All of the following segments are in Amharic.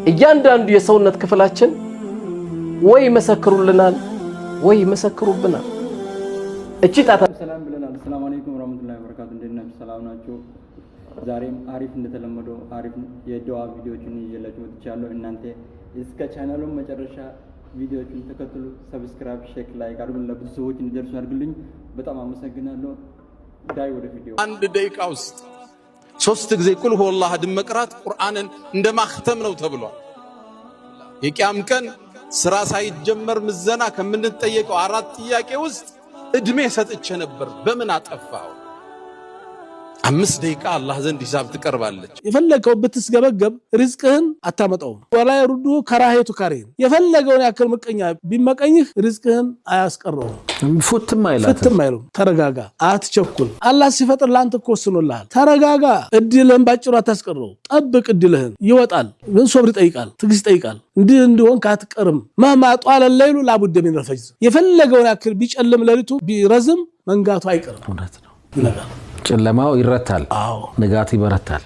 እያንዳንዱ የሰውነት ክፍላችን ወይ መሰክሩልናል ወይ መሰክሩብናል እቺ ጣታ ሰላም ብለናል ሰላም አለይኩም ወራህመቱላሂ ወበረካቱ እንደናችሁ ሰላም ናችሁ ዛሬም አሪፍ እንደተለመደው አሪፍ የዱዓ ቪዲዮዎችን ይዤላችሁ መጥቻለሁ እናንተ እስከ ቻናሉን መጨረሻ ቪዲዮዎችን ተከታተሉ ሰብስክራይብ ሼክ ላይክ አድርጉ ለብዙ ሰዎች እንዲደርሱ አድርጉልኝ በጣም አመሰግናለሁ ዳይ ወደ ቪዲዮ አንድ ደቂቃ ውስጥ 3 ጊዜ ቁል ሁወ አላህ አሐድ መቅራት ቁርአንን እንደማختም ነው ተብሏል የቂያም ቀን ስራ ሳይጀመር ምዘና ከምንጠየቀው 4 ጥያቄ ውስጥ እድሜ ሰጥቼ ነበር በምን አጠፋው 5 ደቂቃ አላህ ዘንድ ሂሳብ ትቀርባለች የፈለገው ብትስገበገብ ሪዝቅህን አታመጣው ወላ ይሩዱ ከራሄቱ ካሪን የፈለገውን ያክል መቀኛ ቢመቀኝህ ሪዝቅህን አያስቀረው ፉትም አይላትም ተረጋጋ አትቸኩል አላህ ሲፈጥር ላንተ ኮስኖልሃል ተረጋጋ እድልህን ባጭሩ አታስቀረው ጠብቅ እድልህን ይወጣል ግን ሶብር ይጠይቃል ትግስት ይጠይቃል እንዲሆን ካትቀርም ማማ ጧለ الليل لابد من الفجر የፈለገውን ያክል ቢጨልም ለሊቱ ቢረዝም መንጋቱ አይቀርም እውነት ነው ይላል ጨለማው ይረታል ንጋቱ ይበረታል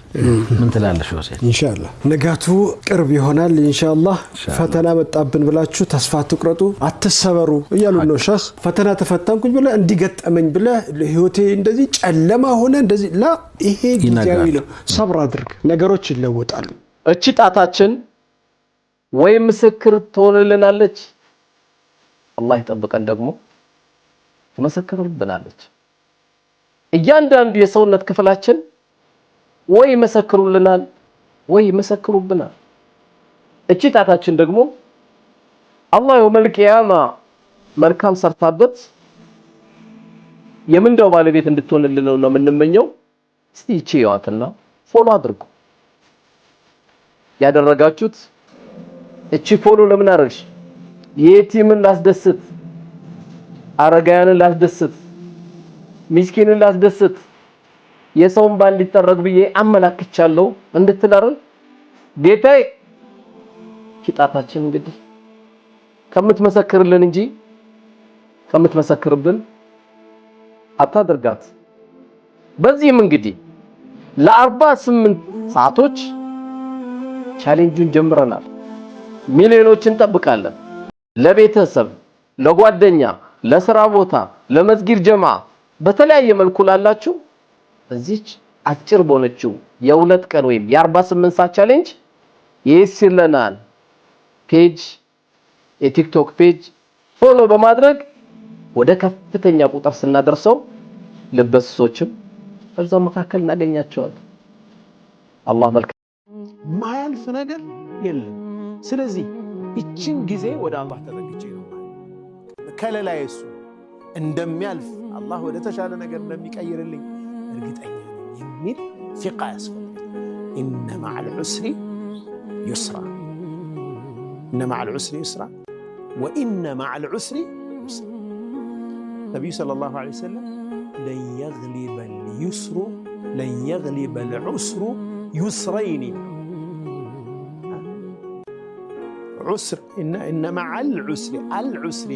ምን ትላለሽ ወሰን ኢንሻአላህ ንጋቱ ቅርብ ይሆናል ኢንሻአላህ ፈተና መጣብን ብላችሁ ተስፋ አትቁረጡ አትሰበሩ እያሉ ነው ሸህ ፈተና ተፈተንኩኝ ብለ እንዲገጠመኝ ብለ ህይወቴ እንደዚህ ጨለማ ሆነ እንደዚህ ላ ይሄ ጊዜያዊ ነው ሰብር አድርግ ነገሮች ይለወጣሉ እቺ ጣታችን ወይ ምስክር ትሆንልናለች አላህ ይጠብቀን ደግሞ ትመሰክርልናለች እያንዳንዱ የሰውነት ክፍላችን ወይ መሰክሩልናል ወይ መሰክሩብናል እቺ ጣታችን ደግሞ አላህ የውመል ቂያማ መልካም ሰርታበት የምንደው ባለቤት እንድትሆንልን ነው የምንመኘው እስቲ እቺ ያዋትና ፎሎ አድርጉ ያደረጋችሁት እቺ ፎሎ ለምን አረግሽ የቲምን ላስደስት አረጋያንን ላስደስት ምስኪንን ላስደስት የሰውን ባል ሊጠረግ ብዬ አመላክቻለሁ እንድትላረን ጌታዬ ኪጣታችን እንግዲህ ከምትመሰክርልን እንጂ ከምትመሰክርብን አታደርጋት በዚህም እንግዲህ ለ48 ሰዓቶች ቻሌንጁን ጀምረናል ሚሊዮኖችን ጠብቃለን ለቤተሰብ ለጓደኛ ለሥራ ቦታ ለመስጊድ ጀማ በተለያየ መልኩ ላላችሁ እዚች አጭር ቦነችው የሁለት ቀን ወይም የ48 ሰዓት ቻሌንጅ ይስለናል ፔጅ የቲክቶክ ፔጅ ፎሎ በማድረግ ወደ ከፍተኛ ቁጥር ስናደርሰው ለበሶችም እዛው መካከል እናገኛቸዋለን አላህ መልካም ማያልፍ ነገር የለም ስለዚህ እቺን ጊዜ ወደ አላህ ተጠግቼ ነው ከለላየሱ እንደሚያልፍ አላህ ወደ ተሻለ ነገር እንደሚቀይርልኝ እርግጠኛ ነኝ የሚል ፊቃ ያስፈልጋል ኢነ መዐል ዑስሪ ዩስራ ኢነ መዐል ዑስሪ ዩስራ ወኢነ መዐል ዑስሪ ዩስራ ነብዩ ሰለላሁ ዐለይሂ ወሰለም ለን የግሊበ العسر يسرين عسر إن مع العسر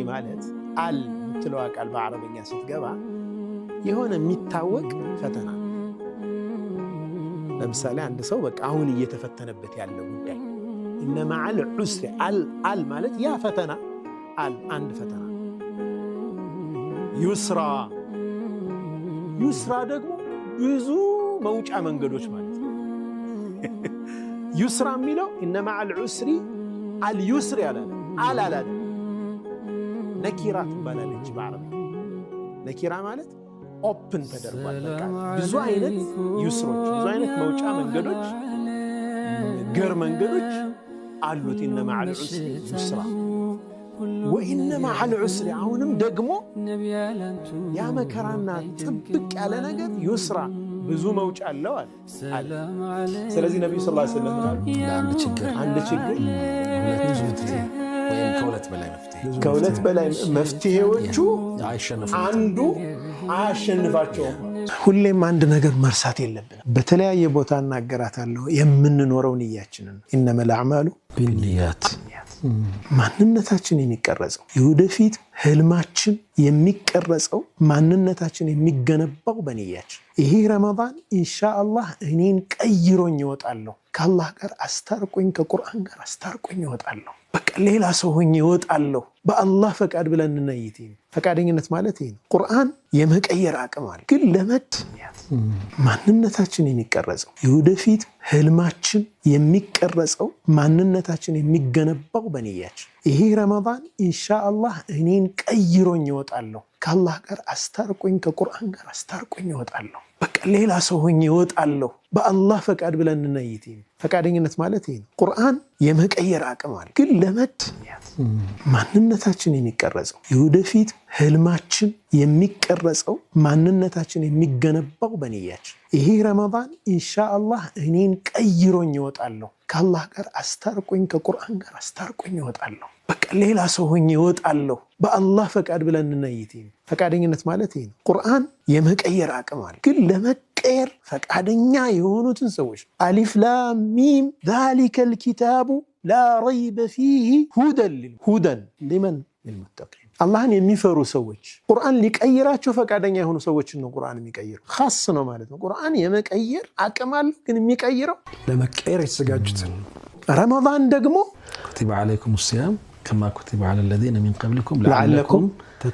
ማለት አል ትለዋ ቃል በአረበኛ ስትገባ የሆነ የሚታወቅ ፈተና ለምሳሌ አንድ ሰው በቃ አሁን እየተፈተነበት ያለው ጉዳይ إن مع العسر አል ማለት ያ ፈተና አንድ ፈተና ዩስራ ደግሞ ብዙ መውጫ መንገዶች ማለት ነው ዩስራ የሚለው إن مع العسر اليسر ያላለ አላላ ነኪራ ትባላለች በአረብኛ ነኪራ ማለት ኦፕን ተደርጓል በቃ ብዙ አይነት ዩስሮች ብዙ አይነት መውጫ መንገዶች ገር መንገዶች አሉት إن مع العسر يسرا وإن مع العسر አሁንም ደግሞ ያ መከራና ጥብቅ ያለ ነገር ዩስራ ብዙ መውጫ አለው አለ ስለዚህ ነብዩ ሰለላሁ ዐለይሂ ወሰለም አንድ ችግር ከሁለት በላይ መፍትሄዎቹ አንዱ አያሸንፋቸው ሁሌም አንድ ነገር መርሳት የለብንም በተለያየ ቦታ እናገራታለሁ የምንኖረው ንያችንን إنما الأعمال بالنيات ማንነታችን የሚቀረጸው የወደፊት ህልማችን የሚቀረጸው ማንነታችን የሚገነባው በንያችን ይሄ ረመዳን ኢንሻአላህ እኔን ቀይሮኝ ይወጣለሁ ከአላህ ጋር አስታርቆኝ ከቁርአን ጋር አስታርቆኝ ይወጣለሁ በቃ ሌላ ሰው ሆኜ ይወጣለሁ በአላህ ፈቃድ ብለን እንነይት ፈቃደኝነት ማለት ይሄ ቁርአን የመቀየር አቅም አለ ግን ለመድ ማንነታችን የሚቀረጸው የወደፊት ህልማችን የሚቀረጸው ማንነታችን የሚገነባው በንያችን ይሄ ረመዳን ኢንሻአላህ እኔን ቀይሮኝ ይወጣለሁ ከአላህ ጋር አስታርቆኝ ከቁርአን ጋር አስታርቆኝ ይወጣለሁ በቃ ሌላ ሰው ሆኜ ይወጣለሁ በአላህ ፈቃድ ብለን እንነይት ፈቃደኝነት ማለት ይሄ ቁርአን የመቀየር አቅም አለ ግን ለመድ ማንነታችን የሚቀረጸው የወደፊት ህልማችን የሚቀረጸው ማንነታችን የሚገነባው በንያችን ይሄ ረመዳን ኢንሻአላህ እኔን ቀይሮኝ ይወጣለሁ ከአላህ ጋር አስታርቆኝ ከቁርአን ጋር አስታርቆኝ ይወጣለሁ በቃ ሌላ ሰው ሆኜ ይወጣለሁ በአላህ ፈቃድ ብለን እንነይት ፈቃደኝነት ማለት ይሄ ቁርአን የመቀየር አቅም አለ ግን ለመቀየር ፈቃደኛ የሆኑትን ሰዎች አሊፍ ላም ሚም ذلك الكتاب لا ريب فيه هدى لمن للمتقين አላህን የሚፈሩ ሰዎች ቁርአን ሊቀይራቸው ፈቃደኛ የሆኑ ሰዎች ነው ቁርአን የሚቀይር خاص ነው ማለት ነው ቁርአን የመቀየር አቅም አለ ግን የሚቀይረው ለመቀየር የተዘጋጁትን ረመዳን ደግሞ كتب عليكم الصيام كما كتب على الذين من قبلكم لعلكم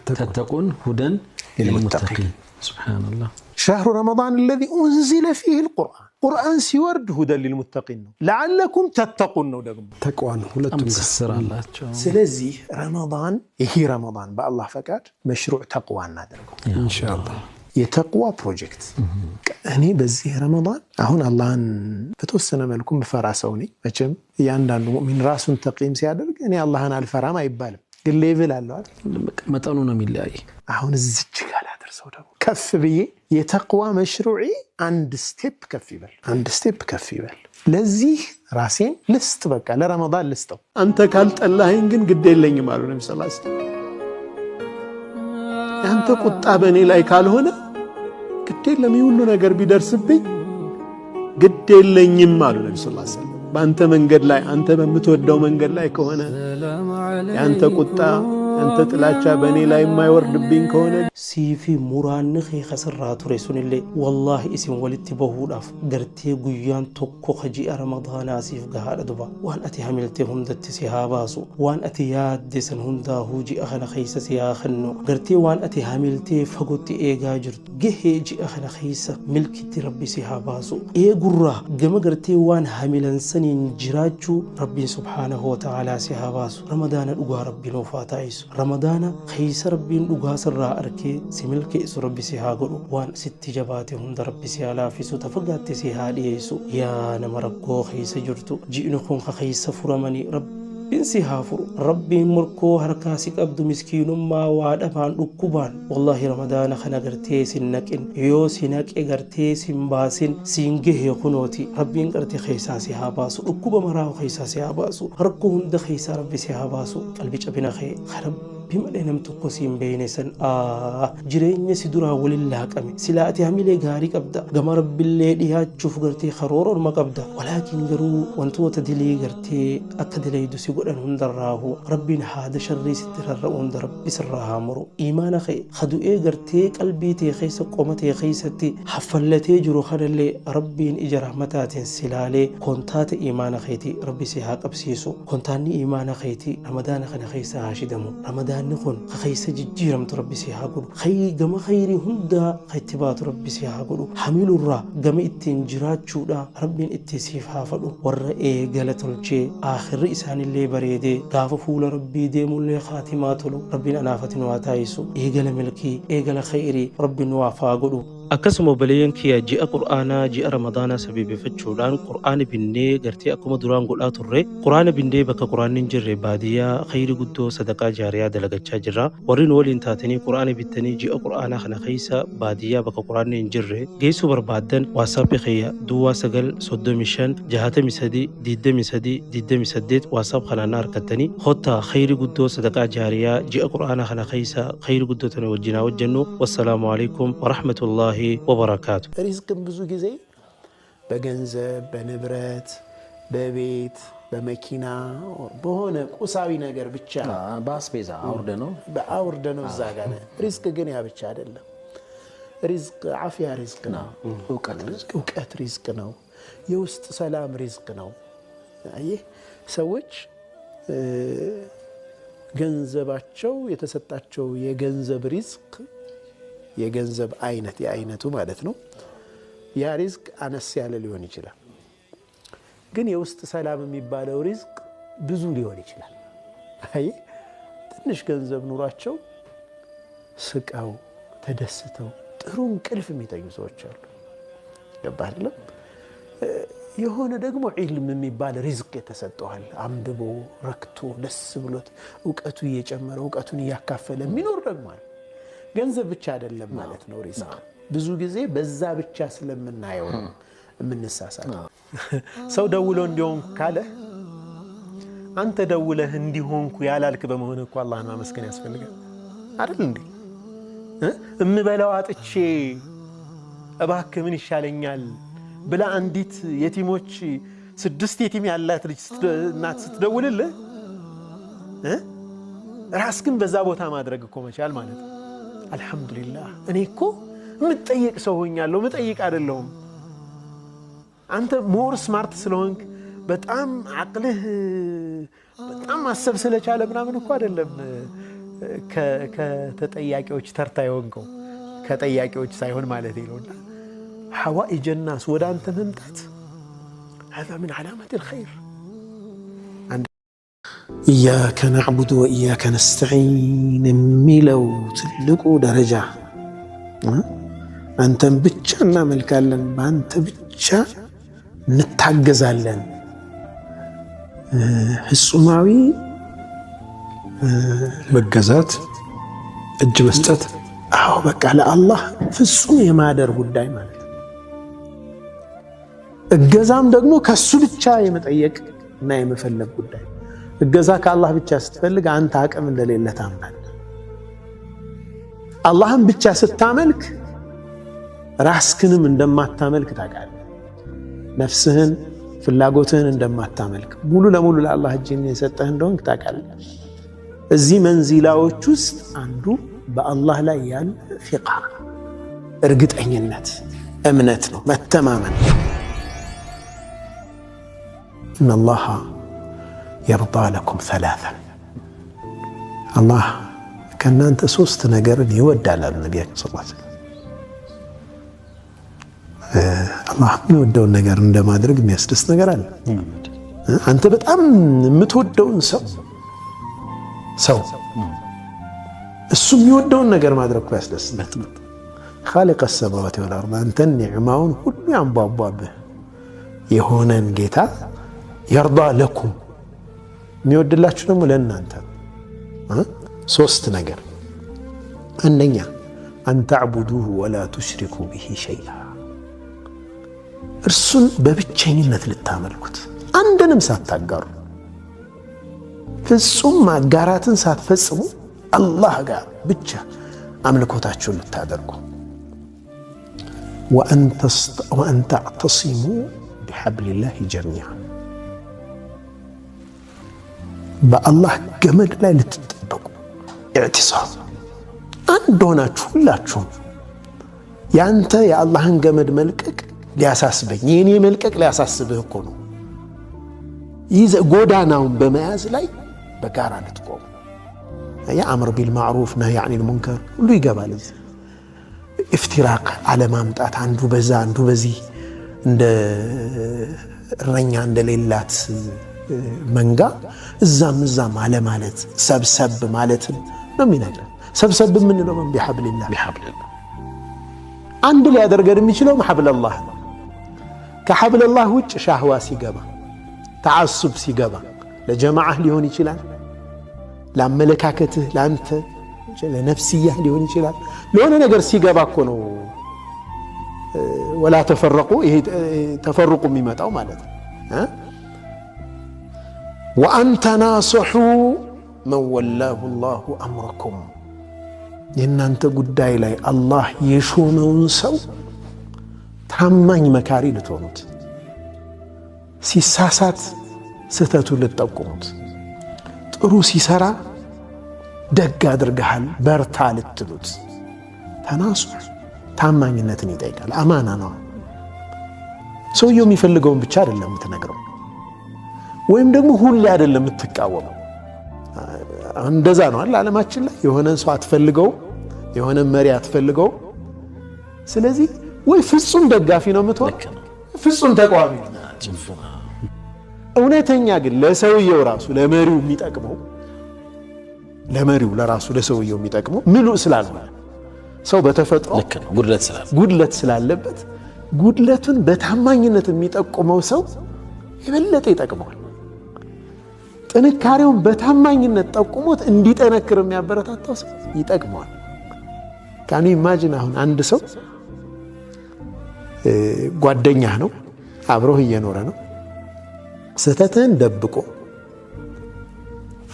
تتقون هدى للمتقين سبحان الله شهر رمضان الذي أنزل فيه القرآن قرآن سيورد هدى للمتقين لعلكم تتقون ደግሞ ተቅዋ ነው ሁለቱም ተሰራላችሁ ስለዚህ ረመዳን ይሄ ረመዳን በአላህ ፈቃድ መሽሩዕ ተቅዋ እናደርገው ኢንሻአላህ የተቅዋ ፕሮጀክት እኔ በዚህ ረመዳን አሁን አላህን በተወሰነ መልኩ መፈራ ሰው ነኝ መቼም ያንዳንዱ ሙእሚን ራሱን ተቅይም ሲያደርግ እኔ አላህን አልፈራም አይባልም ግን ሌቭል አለው አይደል መጠኑ ነው የሚለያይ አሁን እዚች ጋር አደረሰው ደግሞ ከፍ ብዬ የተቅዋ መሽሩዒ አንድ ስቴፕ ከፍ ይበል ለዚህ ራሴን ልስጥ በቃ ለረመዳን ልስጠው አንተ ካልጠላኸኝ ግን ግድ የለኝም አሉ ነብዩ ሰለላሁ ዐለይሂ ወሰለም አንተ ቁጣ በእኔ ላይ ካልሆነ ግድ የለም ሁሉ ነገር ቢደርስብኝ ግድ የለኝም አሉ ነብዩ ሰለላሁ ዐለይሂ ወሰለም በአንተ መንገድ ላይ አንተ በምትወደው መንገድ ላይ ከሆነ ያንተ ቁጣ አንተ ጥላቻ በእኔ ላይ የማይወርድብኝ ከሆነ ሲፊ ሙራንኺ خسرات رسولله والله اسم ولت بهوداف غرتي ጉያን ቶኮ ኸጂ ረመዳን አሲፍ ጋር አድባ ዋን አቲ ሐሚልቲ ሁንደት ሲሃባሱ ዋን አቲ ያደሰን ሁንዳ ሁጂ አኸነ ኸይሰ ሲያኸኑ ገርቲ ዋን አቲ ሐሚልቲ ፈጎቲ ኤጋ ጅርቱ ገሄጂ አኸነ ኸይሰ ሚልኪቲ ረቢ ሲሃባሱ ኤጉራ ገመ ገርቲ ዋን ሐሚለንሰን እንጅራቹ ረቢ ሱብሃነሁ ወተዓላ ሲሃባሱ ረመዳን ዱጋ ረቢ ነው ፋታይሱ ረመዳን ኸይሰ ረቢን ዱጋ ሰራ አርኬ ሲሚልኪ ربي سيهاغو وان ست جباتي هم ربي سيالافيسو تفقاتي سيهاديسو يا نمرقو خيس جرتو جئنكم خيس فرمني ربين سيهافرو ربي مركو هركاسي قبدو مسكين ما وادمان دكوبان والله رمضان خنا غرتي سنكن يو سنك غرتي سنباسن سينغه يخنوتي ربين غرتي خيسا سيهاباسو دكوبا مراو خيسا سيهاباسو هركو هند خيسا ربي سيهاباسو قلبي جبنا خي خرب بما لهم تقسم بين سن جرين سدرا ولله قمي سلاتي هميلي غاري قبدا غما رب الله ديها تشوف غرتي خرور ما قبدا ولكن غرو وانتو تدلي غرتي اكدلي دسي غدن هندراهو ربنا هذا شر ستر وند رب سرها مرو ايمان خي خدو اي غرتي قلبي تي خيس قومتي خيستي حفلتي جرو خدلي ربين اجرحمتات سلالي كونتات ايمان خيتي ربي سيها قبسيسو كونتاني ايمان خيتي رمضان خنا خيسا هاشدمو رمضان نكون خيس جيرم ربي سيها قولو خي غما خيري هندا خيتبات ربي سيها قولو حميل الرا غما اتنجرات شودا ربين اتسيف حافظو ور اي غلطلچي اخر رئيسان اللي بريدي غاف فول ربي ديمو لي خاتماتلو ربين انافتن واتايسو اي غل ملكي اي غل خيري ربي نوافا قولو akkasuma balayan kiya ji'a qur'aana ji'a ramadaana sababeeffachuudhaan qur'aana binnee gartee akkuma duraan godhaa turre qur'aana binnee bakka qur'aanni hin jirre baadiyyaa khayri guddoo sadaqaa jaariyaa dalagachaa jirra warreen waliin taatanii qur'aana bittanii ji'a qur'aanaa kana keessa baadiyyaa bakka qur'aanni hin jirre geessuu barbaaddan waasaapii kiyya duwwaa 935 waasaap kanaan argattanii hottaa khayri guddoo sadaqaa jaariyaa ji'a qur'aanaa kana keessa khayri guddoo tana wajjinaa wajjannu wassalaamu alaikum warahmatullahi وبركاته رزق ብዙ ጊዜ በገንዘብ በንብረት በቤት በመኪና በሆነ ቁሳዊ ነገር ብቻ በአስቤዛ አውርደ ነው እዛ ጋር ሪዝቅ ግን ያ ብቻ አይደለም ሪዝቅ አፍያ ሪዝቅ ነው እውቀት ሪዝቅ ነው የውስጥ ሰላም ሪዝቅ ነው አየህ ሰዎች ገንዘባቸው የተሰጣቸው የገንዘብ ሪዝቅ የገንዘብ አይነት የአይነቱ ማለት ነው ያ ሪዝቅ አነስ ያለ ሊሆን ይችላል ግን የውስጥ ሰላም የሚባለው ሪዝቅ ብዙ ሊሆን ይችላል አይ ትንሽ ገንዘብ ኑሯቸው ስቀው ተደስተው ጥሩ እንቅልፍ የሚተኙ ሰዎች አሉ ገባህ አይደለም የሆነ ደግሞ ዒልም የሚባል ሪዝቅ የተሰጠዋል አንብቦ ረክቶ ደስ ብሎት ዕውቀቱ እየጨመረ ዕውቀቱን እያካፈለ የሚኖር ደግሞ አለ ገንዘብ ብቻ አይደለም ማለት ነው ሪዝቅ ብዙ ጊዜ በዛ ብቻ ስለምናየው የምንሳሳተው ሰው ደውሎ እንዲሆን ካለ አንተ ደውለህ እንዲሆንኩ ያላልክ በመሆን እኮ አላህን ማመስገን ያስፈልጋል አይደል እንዴ እምበላው አጥቼ እባክህ ምን ይሻለኛል ብላ አንዲት የቲሞች 6 የቲም ያላት ልጅ እናት ስትደውልልህ ራስክን በዛ ቦታ ማድረግ እኮ መቻል ማለት ነው አልহামዱሊላህ እኔ እኮ ምጠይቅ ሰው ሆኛለሁ ምጠይቅ አይደለም አንተ ሞር ስማርት ስለሆንክ በጣም አቅልህ በጣም ማሰብ ስለቻለ ምናምን እኮ አይደለም ከተጠያቂዎች ተርታ የሆንከው ከጠያቂዎች ሳይሆን ማለት ነውና حوائج الناس ወደ አንተ መምጣት هذا من علامات الخير إياك نعبد وإياك نستعين የሚለው ትልቁ ደረጃ አንተን ብቻ እናመልካለን በአንተ ብቻ እንታገዛለን ፍጹማዊ መገዛት እጅ መስጠት አዎ በቃ ለአላህ ፍጹም የማደር ጉዳይ ማለት እገዛም ደግሞ ከሱ ብቻ የመጠየቅ እና የመፈለግ ጉዳይ እገዛ ከአላህ ብቻ ስትፈልግ አንተ አቅም እንደሌለ ታምናለህ አላህን ብቻ ስታመልክ ራስክንም እንደማታመልክ ታውቃለህ ነፍስህን ፍላጎትህን እንደማታመልክ ሙሉ ለሙሉ ለአላህ እጅን የሰጠህ እንደሆንክ ታውቃለህ እዚህ መንዚላዎች ውስጥ አንዱ በአላህ ላይ ያለ ፊቃ እርግጠኝነት እምነት ነው መተማመን إن الله يرضى لكم ثلاثا الله كان أنت سوست نجرن يود على النبي صلى الله عليه وسلم الله يودون نجرن ده ما أدرك ميسدس نجرن أنت بتأم متودون سو السم يودون نجر ما أدرك ميسدس خالق السماوات والأرض أنت النعماون كل يوم بابه يهونن جيتا يرضى لكم ميود الله شنو ملنا أنت سوست نجر أنني أن تعبدوه ولا تشركوا به شيئا እርሱን በብቸኝነት ልታመልኩት አንድንም ሳታጋሩ ፍጹም ማጋራትን ሳትፈጽሙ አላህ ጋር ብቻ አምልኮታችሁን ልታደርጉ وأن تعتصموا بحبل الله جميعا بالله جمد لا لتتطبقوا اعتصام አንድ ሆናችሁ ሁላችሁም ያንተ የአላህን ገመድ መልቀቅ ሊያሳስበኝ የኔ መልቀቅ ሊያሳስብህ እኮ ነው ይዘ ጎዳናውን በመያዝ ላይ በጋራ ልትቆሙ ያ አምር ቢልማዕሩፍ ነህይ ዐኒል ሙንከር ሁሉ ይገባል ኢፍቲራቅ አለማምጣት አንዱ በዛ አንዱ በዚህ እንደ እረኛ እንደሌላት መንጋ እዛም አለ ማለት ሰብሰብ ማለት ነው የሚነግረን ሰብሰብ ምን ነው ቢሐብልላህ አንድ ላይ ያደርገን የሚችለው ሐብልላህ ከሐብልላህ ውጭ ሻህዋ ሲገባ ተዓሱብ ሲገባ ለጀማዓህ ሊሆን ይችላል ለአመለካከትህ ለአንተ ለነፍስያህ ሊሆን ይችላል ለሆነ ነገር ሲገባ እኮ ነው ወላ ተፈረቁ ይሄ ተፈርቁ የሚመጣው ማለት ነው وأن تناصحوا من والله الله أمركم የእናንተ ጉዳይ ላይ አላህ የሾመውን ሰው ታማኝ መካሪ ልትሆኑት ሲሳሳት ስህተቱን ልትጠቁሙት፣ ጥሩ ሲሰራ ደግ አድርገሃል በርታ ልትሉት። ተናሱ ታማኝነትን ይጠይቃል። አማና ነው። ሰውየው የሚፈልገውን ብቻ አይደለም የምትነግረው፣ ወይም ደግሞ ሁሌ አይደለም የምትቃወመው። እንደዛ ነው አይደል? ዓለማችን ላይ የሆነን ሰው አትፈልገው፣ የሆነ መሪ አትፈልገው። ስለዚህ ወይ ፍጹም ደጋፊ ነው የምትሆን፣ ፍጹም ተቃዋሚ ነው። እውነተኛ ግን ለሰውየው ራሱ ለመሪው የሚጠቅመው ለመሪው ለራሱ ለሰውየው የሚጠቅመው ምሉእ ስላልሆነ ሰው በተፈጥሮ ጉድለት ስላለበት ጉድለቱን በታማኝነት የሚጠቁመው ሰው የበለጠ ይጠቅመዋል። ጥንካሬውን በታማኝነት ጠቁሞት እንዲጠነክር የሚያበረታታው ሰው ይጠቅመዋል። ካኑ ኢማጂን አሁን አንድ ሰው ጓደኛህ ነው፣ አብሮህ እየኖረ ነው። ስህተትህን ደብቆ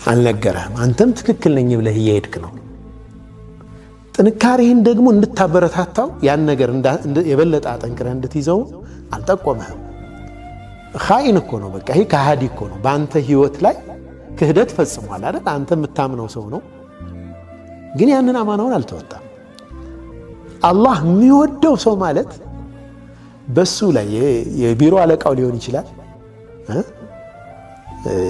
አልነገረህም፣ አንተም ትክክል ነኝ ብለህ እየሄድክ ነው። ጥንካሬህን ደግሞ እንድታበረታታው ያን ነገር የበለጠ አጠንክረህ እንድትይዘው አልጠቆመህም። ኻኢን እኮ ነው፣ በቃ ይሄ ከሃዲ እኮ ነው። በአንተ ህይወት ላይ ክህደት ፈጽሟል አይደል? አንተ የምታምነው ሰው ነው፣ ግን ያንን አማናውን አልተወጣም። አላህ የሚወደው ሰው ማለት በሱ ላይ የቢሮ አለቃው ሊሆን ይችላል፣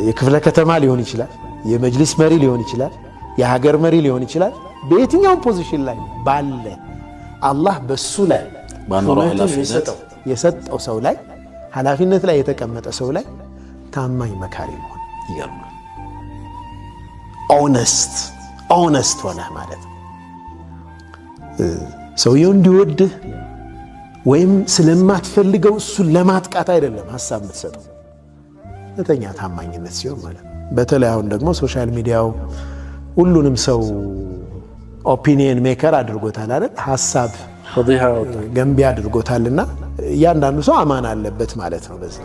የክፍለ ከተማ ሊሆን ይችላል፣ የመጅሊስ መሪ ሊሆን ይችላል፣ የሀገር መሪ ሊሆን ይችላል። በየትኛውም ፖዚሽን ላይ ባለ አላህ በሱ ላይ የሰጠው ሰው ላይ ኃላፊነት ላይ የተቀመጠ ሰው ላይ ታማኝ መካሪ መሆን ይገርማል። ኦነስት ሆነህ ማለት ነው። ሰውየው እንዲወድህ ወይም ስለማትፈልገው እሱን ለማጥቃት አይደለም ሐሳብ የምትሰጠው፣ እውነተኛ ታማኝነት ሲሆን ማለት ነው። በተለይ አሁን ደግሞ ሶሻል ሚዲያው ሁሉንም ሰው ኦፒኒየን ሜከር አድርጎታል አይደል? ሐሳብ ገንቢ አድርጎታልና እያንዳንዱ ሰው አማና አለበት ማለት ነው በዚህ